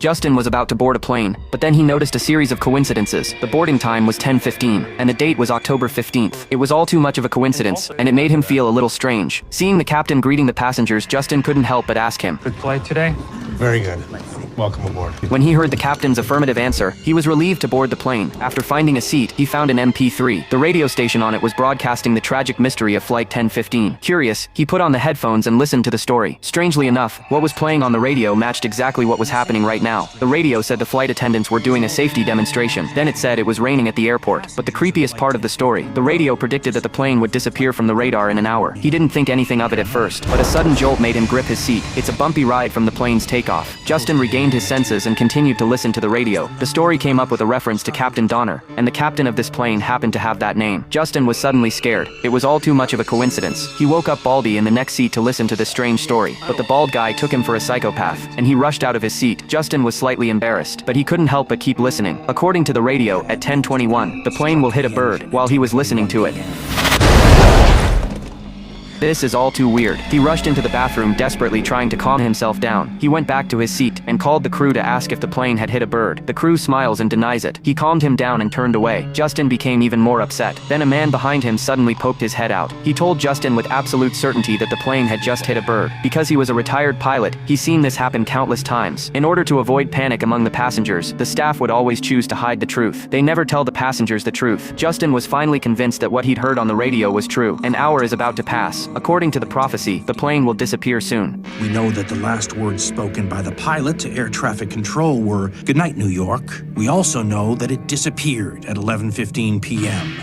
Justin was about to board a plane, but then he noticed a series of coincidences. The boarding time was 10:15, and the date was October 15th. It was all too much of a coincidence, and it made him feel a little strange. Seeing the captain greeting the passengers, Justin couldn't help but ask him, Good flight today? Very good. Welcome aboard. When he heard the captain's affirmative answer, he was relieved to board the plane. After finding a seat, he found an MP3. The radio station on it was broadcasting the tragic mystery of Flight 1015. Curious, he put on the headphones and listened to the story. Strangely enough, what was playing on the radio matched exactly what was happening right now. The radio said the flight attendants were doing a safety demonstration. Then it said it was raining at the airport. But the creepiest part of the story, the radio predicted that the plane would disappear from the radar in an hour. He didn't think anything of it at first, but a sudden jolt made him grip his seat. It's a bumpy ride from the plane's takeoff. Justin regained his senses and continued to listen to the radio. The story came up with a reference to Captain Donner, and the captain of this plane happened to have that name. Justin was suddenly scared. It was all too much of a coincidence. He woke up Baldy in the next seat to listen to this strange story, but the bald guy took him for a psychopath, and he rushed out of his seat. Justin was slightly embarrassed, but he couldn't help but keep listening. According to the radio, at 10:21, the plane will hit a bird. While he was listening to it, this is all too weird. He rushed into the bathroom desperately trying to calm himself down. He went back to his seat and called the crew to ask if the plane had hit a bird. The crew smiles and denies it. He calmed him down and turned away. Justin became even more upset. Then a man behind him suddenly poked his head out. He told Justin with absolute certainty that the plane had just hit a bird. Because he was a retired pilot, he's seen this happen countless times. In order to avoid panic among the passengers, the staff would always choose to hide the truth. They never tell the passengers the truth. Justin was finally convinced that what he'd heard on the radio was true. An hour is about to pass. According to the prophecy, the plane will disappear soon. We know that the last words spoken by the pilot to air traffic control were, "Good night, New York." We also know that it disappeared at 11:15 p.m.